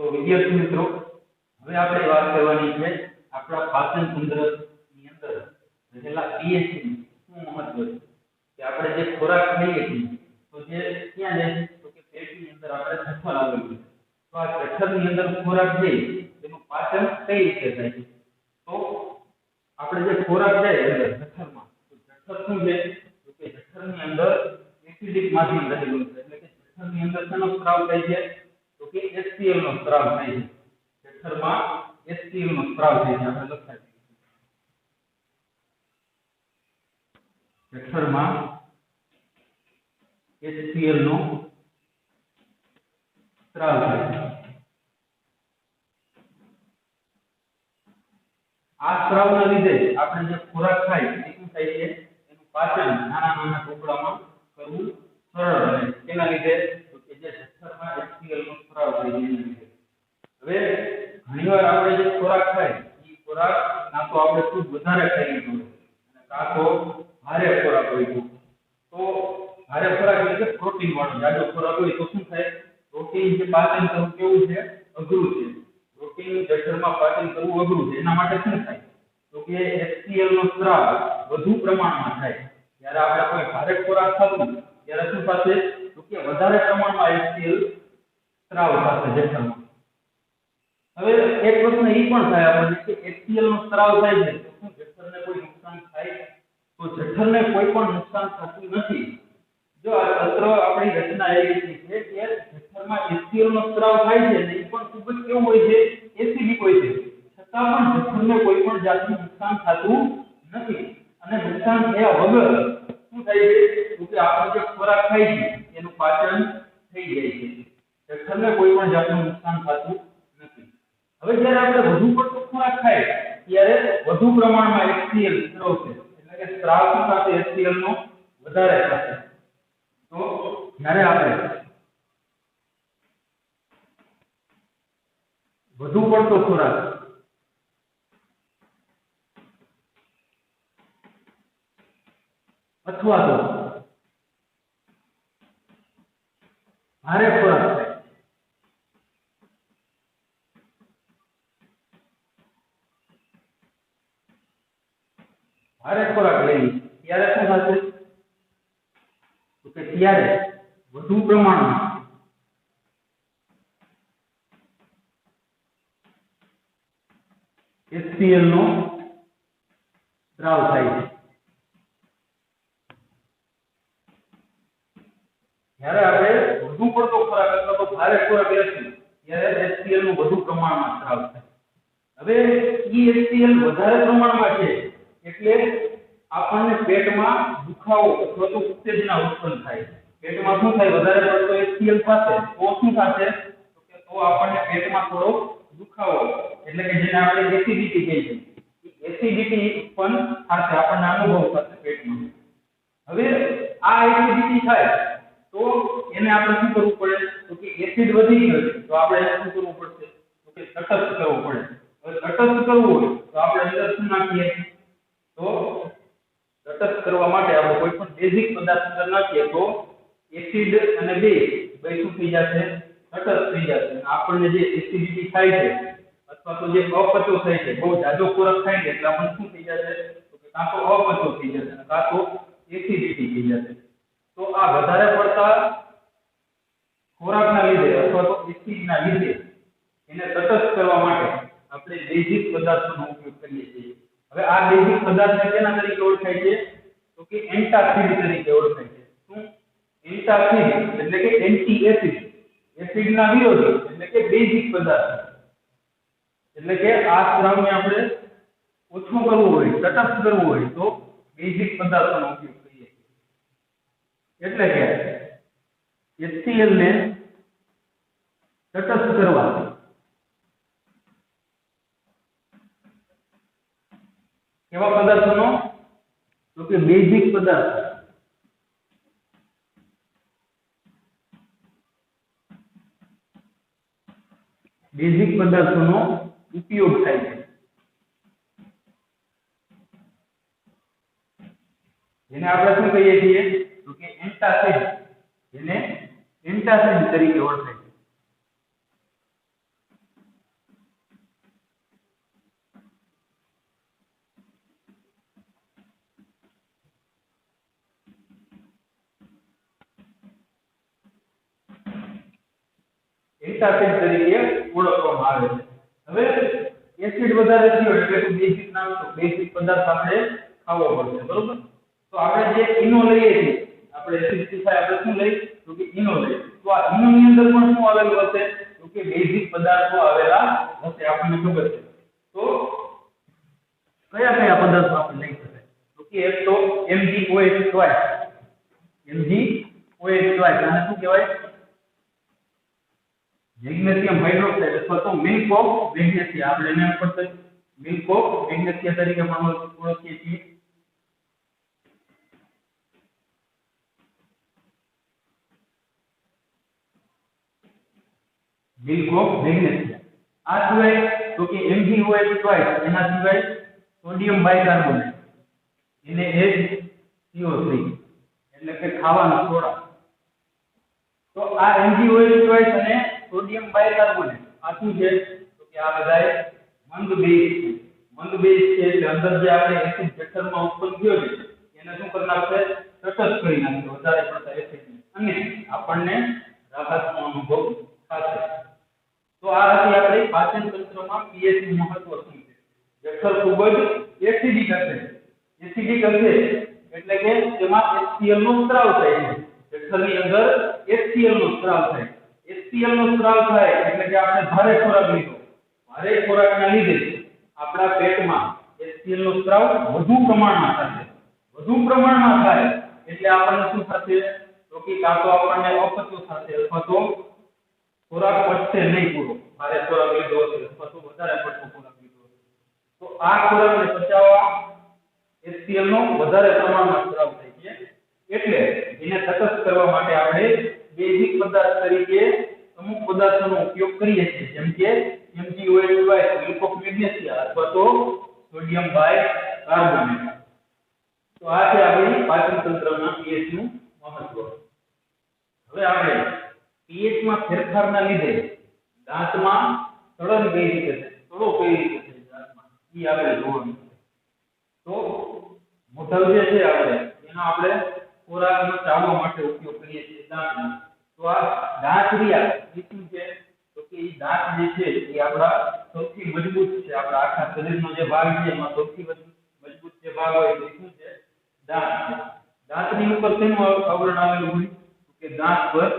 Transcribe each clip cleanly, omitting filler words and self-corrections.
તો વિદ્યાર્થી મિત્રો, હવે આપણે વાત કરવાની છે આપણા પાચન તંત્રની અંદર રહેલા પીએચ ની શું મહત્વ છે કે આપણે જે ખોરાક ખાઈએ છીએ તો જે ક્યાં જાય તો કે પેટની અંદર આપણે જઠર આવેલું છે. તો આ જઠરની અંદર ખોરાક જાય તેનું પાચન કઈ રીતે થાય છે? તો આપણે જે ખોરાક જાય અંદર જઠરમાં, તો જઠર શું છે તો કે જઠરની અંદર એસિડિક માધ્યમ રહેલું છે. એટલે કે જઠરની અંદર શેનો સ્ત્રાવ થાય છે તો કે HCl નો સ્ત્રાવ થાય છે. જઠરમાં HCl નો સ્ત્રાવ થાય છે. આપણે લખાય જઠરમાં HCl નો સ્ત્રાવ થાય છે. આ સ્ત્રાવના લીધે આપણે જે ખોરાક ખાય એ શું થાય છે એનું પાચન નાના નાના ટુકડામાં કરવું સરળ બને છે. તેના લીધે તો કે જે જઠરમાં HCl નો સ્ત્રાવ થાય છે. હવે ઘણીવાર આપણે જે ખોરાક ખાય એ ખોરાક ના તો આપણે ખૂબ વધારે ખાઈ લીધું અને કાં તો ભારે ખોરાક હોય તો ભારે ખોરાક એટલે કે પ્રોટીન વાળો જાજો ખોરાક હોય તો શું થાય, પ્રોટીન જે પાચન કરવું કેવું છે અઘરું છે. પ્રોટીન જઠરમાં પાચન કરવું અઘરું છે. એના માટે શું થાય તો કે HCl નો સ્ત્રાવ વધુ પ્રમાણમાં થાય. જ્યારે આપણે કોઈ ભારે ખોરાક ખાવું ત્યારે શું થશે તો કે વધારે પ્રમાણમાં HCl સ્ત્રાવ થશે જઠરમાં. હવે એક પ્રશ્ન એ પણ થાય આપણને કે HCl નો સ્ત્રાવ થાય છે તો શું જઠરને કોઈ નુકસાન થાય? તો જઠરને કોઈ પણ નુકસાન થતું નથી. જો આ તંત્ર આપણી રચના એવી છે કે જઠરમાં HCl નો સ્ત્રાવ થાય છે ને એ પણ ખૂબ જ કેવું હોય છે, એસિડિક હોય છે. છતાં પણ જઠરને કોઈ પણ જાતનું નુકસાન થતું નથી. અને નુકસાન થયા વગર શું થાય છે તો કે આપણે જે ખોરાક ખાઈ છે એનું પાચન થઈ જાય છે. જઠરને કોઈ પણ જાતનું નુકસાન થતું નથી. હવે જ્યારે આપણે વધુ પડતો ખોરાક ખાય ત્યારે વધુ પ્રમાણમાં HCl સ્ત્રાવશે. એટલે કે સ્ત્રાવ સાથે HCl નો વધારે થશે. તો જ્યારે આપણે વધુ પડતો ખોરાક અથવા તો ભારે ખોરાક ખાય ભારે ખોરાક લઈએ ત્યારે શું થશે તો કે ત્યારે વધુ પ્રમાણમાં HCl નો સ્ત્રાવ થાય છે. જ્યારે આપણે વધુ પડતો ખોરાક અથવા તો ભારે ખોરાક લઈશું ત્યારે HCl નું વધુ પ્રમાણમાં સ્ત્રાવ થાય. હવે HCl વધારે પ્રમાણમાં છે એટલે આપણને પેટમાં દુખાવો અથવા તો ઉત્તેજના ઉત્પન્ન થાય. પેટમાં શું થાય, વધારે પડતો HCl થશે તો શું થશે તો આપણને પેટમાં થોડો દુખાવો એટલે કે જેને આપણે એસિડિટી કહીએ છીએ એસિડિટી ઉત્પન્ન થશે, આપણને અનુભવ થશે પેટમાં. હવે આ એસિડિટી થાય તો એને આપણે શું કરવું પડે તો કે એસિડ વધી ગયો છે તો આપણે એને શું કરવું પડશે તો કે તટસ્થ કરવું પડે. હવે તટસ્થ કરવું હોય તો આપણે અંદર શું નાખીએ તો તટસ્થ કરવા માટે આપણે કોઈ પણ બેઝિક પદાર્થ અંદર નાખીએ તો એસિડ અને બે શું થઈ જશે તટસ્થ થઈ જશે. અને આપણને જે એસિડિટી થાય છે અથવા તો જે અપચો થાય છે, બહુ જાજો ખોરાક ખાય છે એટલે આપણને શું થઈ જશે તો કે કાં તો અપચો થઈ જશે અને કાં તો એસિડિટી થઈ જશે. તો આ વધારે પડતા ખોરાકના લીધે અથવા તો એસિડના લીધે એને તટસ્થ કરવા માટે આપણે બેઝિક પદાર્થોનો ઉપયોગ કરીએ છીએ. હવે આ બેઝિક પદાર્થને કેના તરીકે ઓળખાય છે તો કે એન્ટાસિડ તરીકે ઓળખાય છે. શું? એન્ટાસિડ એટલે કે એન્ટી એસિડ, એસિડના વિરોધી એટલે કે બેઝિક પદાર્થ. એટલે કે આ સ્ત્રાવને આપણે ઓછું કરવું હોય, તટસ્થ કરવું હોય તો બેઝિક પદાર્થોનો ઉપયોગ કરીએ છીએ. એટલે કે HCl ને તટસ્થ કરવા કેવા પદાર્થોનો તો કે બેઝિક પદાર્થ પદાર્થોનો ઉપયોગ થાય છે. જેને આપણે શું કહીએ છીએ તો કે એન્ટાસિડ, જેને એન્ટાસિડ તરીકે ઓળખાય છે. એન્ટાસિડ તરીકે ઓળખવામાં આવે છે. હવે એસિડ વધારે થયો એટલે કે બેઝિક નામ તો બેઝિક પદાર્થ આપણે ખાવો પડશે, બરોબર? તો આપણે જે ઇનો લઈએ છીએ, આપણે એસિડિટી થાય આપણે શું લઈએ તો કે ઇનો લઈએ. તો આ ઇનો ની અંદર પણ શું આવેલું હશે તો કે બેઝિક પદાર્થો આવેલા હશે, આપણને ખબર છે. તો કયા કયા પદાર્થો આપણે લઈ શકાય તો કે એક તો MgOH ટ્વાઇસ, MgOH ટ્વાઇસ આને શું કહેવાય? મેગ્નેશિયમ હાઇડ્રોક્સાઇડ અથવા તો મિલ્ક ઓફ મેગ્નેશિયા, આપણે એને પણ મિલ્ક ઓફ મેગ્નેશિયા તરીકે પણ ઓળખીએ છીએ. Milk of magnesia. આ સિવાય તો કે MgOH ટ્વાઇસ, એના સિવાય સોડિયમ બાયકાર્બોનેટ, એને HCO3 એટલે કે ખાવાનો સોડા. તો આ MgOH ટ્વાઇસ અને સોડિયમ બાયકાર્બોનેટ આ શું છે તો કે આ બધાય મંદ બેઝ છે. મંદ બેઝ છે એટલે અંદર જે આપણે એસિડ જઠરમાં ઉત્પન્ન થયો છે એને શું કરી નાખશે? તટસ્થ કરી નાખશે વધારે પડતા એસિડને, અને આપણને રાહતનો અનુભવ થશે. તો આ હતી આપણી પાચન તંત્રમાં pH નું મહત્વ શું છે. જઠર ખૂબ જ એસિડિક હશે. એસિડિક હશે એટલે કે તેમાં HCl નો સ્ત્રાવ થાય છે. જઠરની અંદર HCl નો સ્ત્રાવ થાય. HCl નો સ્ત્રાવ થાય એટલે કે આપણે ભારે ખોરાક લીધો, ભારે ખોરાકના લીધે આપણા પેટમાં HCl નો સ્ત્રાવ વધુ પ્રમાણમાં થશે. વધુ પ્રમાણમાં થાય એટલે આપણને શું થશે તો કે કાં તો આપણને અપચો થશે અથવા તો ખોરાક પચશે નહીં પૂરો, ભારે ખોરાક લીધો હશે અથવા તો વધારે પડતો ખોરાક લીધો હશે. તો આ ખોરાકને પચાવવા HCl નો વધારે પ્રમાણમાં સ્ત્રાવ થાય છે, એટલે એને તટસ્થ કરવા માટે આપણે બેઝિક પદાર્થ તરીકે અમુક પદાર્થોનો ઉપયોગ કરીએ છીએ, જેમ કે MgOH twice, milk of magnesia અથવા તો સોડિયમ બાયકાર્બોનેટ. તો આ છે આપણી પાચન તંત્રના pH નું મહત્વ. હવે આપણે pH માં ફેરફારના લીધે દાંતમાં સડન કઈ રીતે થાય, સડો કઈ રીતે થાય દાંતમાં, એ આપણે જોવાનું છે. તો મોઢા જે છે આપણે એનો આપણે ખોરાકનો ચાવવા માટે ઉપયોગ કરીએ છીએ દાંતનો. તો આ દાંત રહ્યા એ શું છે તો કે એ દાંત જે છે એ આપણા સૌથી મજબૂત છે. આપણા આખા શરીરનો જે ભાગ છે એમાં સૌથી મજબૂત જે ભાગ હોય તે શું છે? દાંત છે. દાંતની ઉપર શેનું આવરણ આવેલું હોય તો કે દાંત પર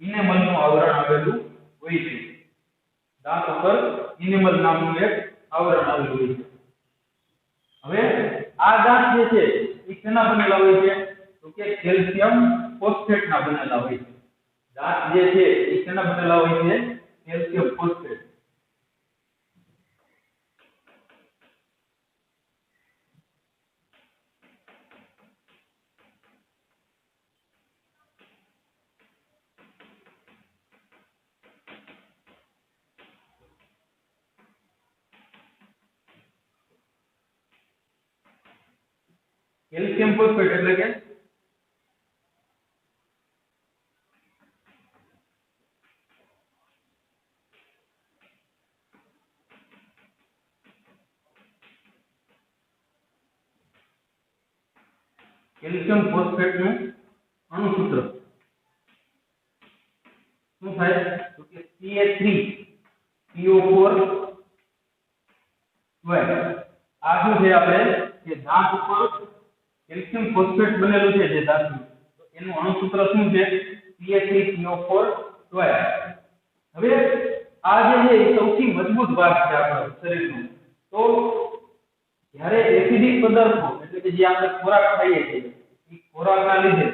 ઇનેમલનું આવરણ આવેલું હોય છે. દાંત ઉપર ઇનેમલ નામનું એક આવરણ આવેલું હોય છે. હવે આ દાંત જે છે એ શેના બનેલા હોય છે તો કે કેલ્શિયમ ફોસ્ફેટના બનેલા હોય છે. દાંત જે છે એ શેના બનેલા હોય છે? Calcium phosphate. કેલ્શિયમ ફોસ્ફેટ એટલે કે કેલ્શિયમ ફોસ્ફેટ નું અણુસૂત્ર શું થાય તો કે Ca3PO4 આ શું છે આપણે કે દાંત ઉપર કેલ્શિયમ ફોસ્ફેટ બનેલું છે જે ધાતુ, તો એનું અણુસૂત્ર શું છે? Ca3PO4. હવે આ જે છે એ સૌથી મજબૂત ભાગ છે આપણા શરીરનો. તો જ્યારે એસિડિક પદાર્થો એટલે કે જે આપણે ખોરાક ખાઈએ છીએ એ ખોરાકના લીધે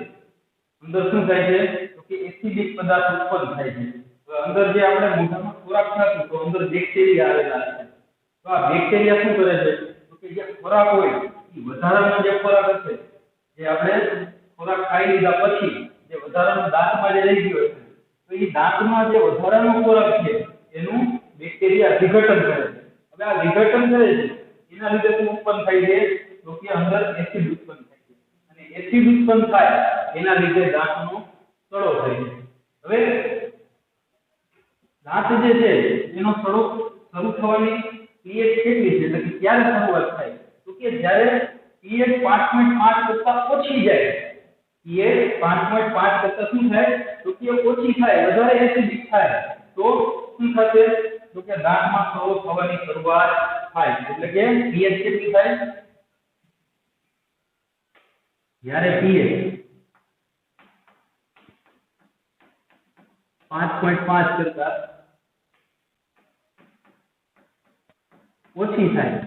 અંદર શું થાય છે તો કે એસિડિક પદાર્થ ઉત્પન્ન થાય છે. તો અંદર જે આપણે મોઢામાં ખોરાક ખાશું તો અંદર બેક્ટેરિયા આવેલા છે. તો આ બેક્ટેરિયા શું કરે છે તો કે જે ખોરાક હોય એ વધારાનો જે ખોરાક હશે, જે આપણે ખોરાક ખાઈ લીધા પછી જે વધારાનો દાંતમાં જે રહી ગયો છે તો એ દાંતમાં જે વધારાનો ખોરાક છે એનું બેક્ટેરિયા વિઘટન કરે છે. હવે આ વિઘટન કરે છે એના લીધે શું ઉત્પન્ન થાય છે તો કે અંદર એસિડ ઉત્પન્ન થાય છે, અને એસિડ ઉત્પન્ન થાય એના લીધે દાંતનો સડો થાય છે. હવે દાંત જે છે એનો સડો શરૂ થવાની pH કેટલી છે એટલે કે ક્યારે શરૂઆત થાય તો કે જ્યારે pH 5.5 કરતા ઓછી જાય. pH 5.5 કરતા શું થાય તો કે ઓછી થાય, વધારે એસિડિક થાય. તો શું થશે તો કે દાંતમાં સડો થવાની શરૂઆત થાય એટલે કે pH કેટલી થાય જ્યારે pH 5.5 કરતા ઓછી થાય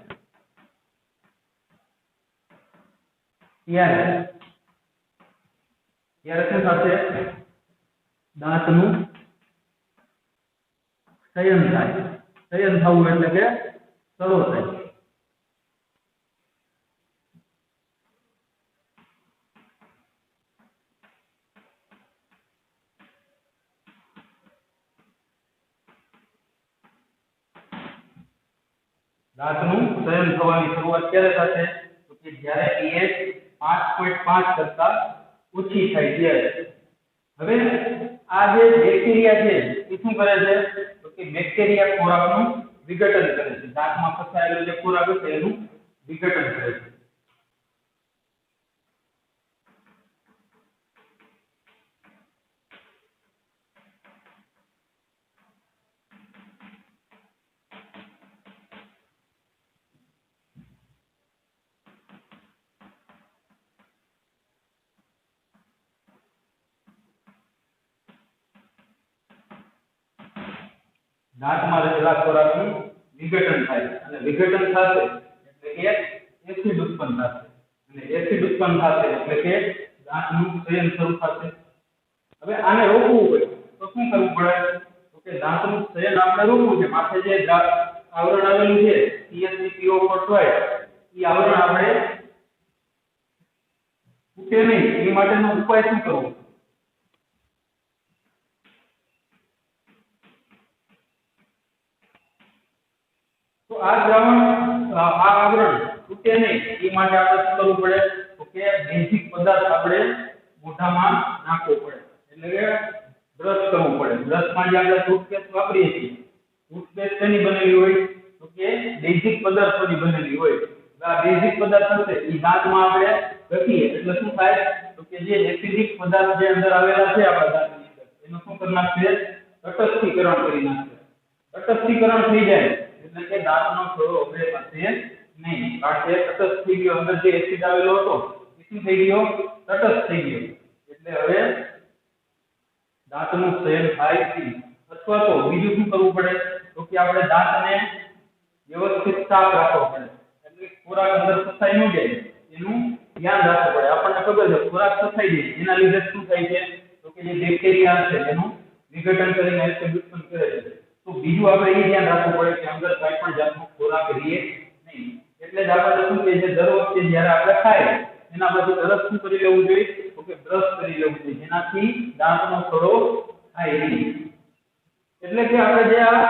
ત્યારે શું થશે દાંતનું શયન થાય શયન થવું એટલે કે સડો થાય દાંતનું શયન થવાની શરૂઆત ક્યારે થશે તો કે જ્યારે pH 5.5 કરતા ઓછી થાય ત્યારે હવે આ જે બેક્ટેરિયા છે એ શું કરે છે તો કે બેક્ટેરિયા ખોરાકનું વિઘટન કરે છે દાંતમાં ફસાયેલો જે ખોરાક છે એનું વિઘટન કરે છે દાંતમાં રહેલા ખોરાકનું વિઘટન થાય અને વિઘટન થશે એટલે કે એસિડ ઉત્પન્ન થશે અને એસિડ ઉત્પન્ન થશે એટલે કે દાંતનું શયન શરૂ થશે હવે આને રોકવું હોય તો શું કરવું પડે તો કે દાંતનું શયન આપણે રોકવું છે માથે જે આવરણ આવેલું છે CH3PO4 એ આવરણ આપણે તૂટે નહીં એ માટેનો ઉપાય શું કરવો તો આ દ્રાવણ આવરણ તૂટે નહીં એ માટે આપણે શું કરવું પડે તો કે બેઝિક પદાર્થ આપણે મોઢામાં નાખવો પડે એટલે કે બ્રશ કરવું પડે બ્રશમાં જે આપણે ટૂથપેસ્ટ વાપરીએ છીએ ટૂથપેસ્ટ શેની બનેલી હોય તો કે બેઝિક પદાર્થોની બનેલી હોય આ બેઝિક પદાર્થ હશે એ દાંતમાં આપણે ઘસીએ એટલે શું થાય તો કે જે એસિડિક પદાર્થ જે અંદર આવેલા છે આપણા દાંતની અંદર એનું શું કરી નાખશે તટસ્થીકરણ કરી નાખશે તટસ્થીકરણ થઈ જાય એટલે કે દાંતનો સડો હવે થશે નહીં કારણ કે તટસ્થ થઈ ગયો અંદર જે એસિડ આવેલો હતો એ શું થઈ ગયો તટસ્થ થઈ ગયો એટલે હવે દાંતનું શયન થાય છે અથવા તો બીજું શું કરવું પડે તો કે આપણે દાંતને વ્યવસ્થિત સાફ રાખવો પડે એટલે ખોરાક અંદર ફસાઈ ન જાય એનું ધ્યાન રાખવું પડે આપણને ખબર છે ખોરાક ફસાઈ જાય એના લીધે શું થાય છે તો કે જે બેક્ટેરિયા છે એનું વિઘટન કરીને એસિડ ઉત્પન્ન કરે છે તો બીજું આપણે એ ધ્યાન રાખવું પડે કે અંદર કોઈ પણ જાતનો ખોરાક રહે નહીં એટલે જ આપણે શું કહે છે દર વખતે જ્યારે આપણે ખાય એના પછી તરત શું કરી લેવું જોઈએ તો કે બ્રશ કરી લેવું જોઈએ જેનાથી દાંતનો સડો થાય નહીં એટલે કે આપણે જે આ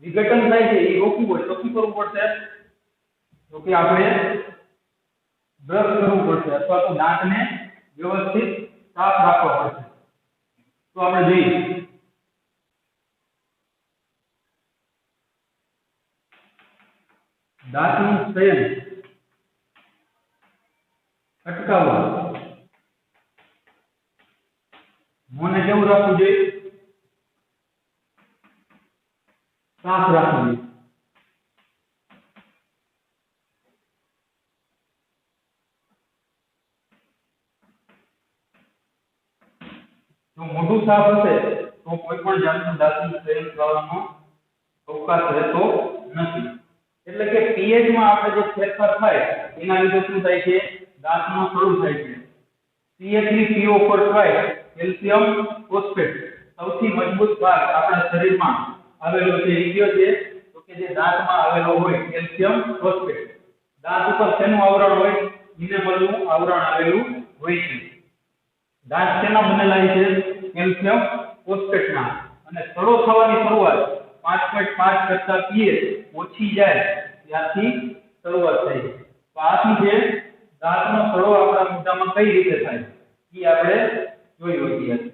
વિઘટન થાય છે એ રોકવું હોય તો શું કરવું પડશે તો કે આપણે બ્રશ કરવું પડશે અથવા તો દાંતને વ્યવસ્થિત સાફ રાખવા પડશે તો આપણે જોઈએ દાંતનું શયન અટકાવવા મોંને કેવું રાખવું જોઈએ સાફ રાખવું જોઈએ જો મોઢું સાફ હશે તો કોઈ પણ જાતનું દાંતનું શયન થવાનો અવકાશ રહેતો નથી એટલે કે pH માં આપણે જે ફેરફાર થાય એના લીધે શું થાય છે દાંતનો સડો થાય છે CH3PO4 કેલ્શિયમ ફોસ્ફેટ સૌથી મજબૂત ભાગ આપણા શરીરમાં આવેલો છે એ કયો છે તો કે જે દાંતમાં આવેલો હોય કેલ્શિયમ ફોસ્ફેટ દાંત ઉપર શેનું આવરણ હોય મિનરલનું આવરણ આવેલું હોય છે દાંત શેના બનેલા છે કેલ્શિયમ ફોસ્ફેટના અને સડો થવાની શરૂઆત 5.5 કરતા pH ઓછી જાય ત્યારથી શરૂઆત થઈ તો આ શું છે દાંતનો સડો આપણા મોઢામાં કઈ રીતે થાય એ આપણે જોયું અત્યારે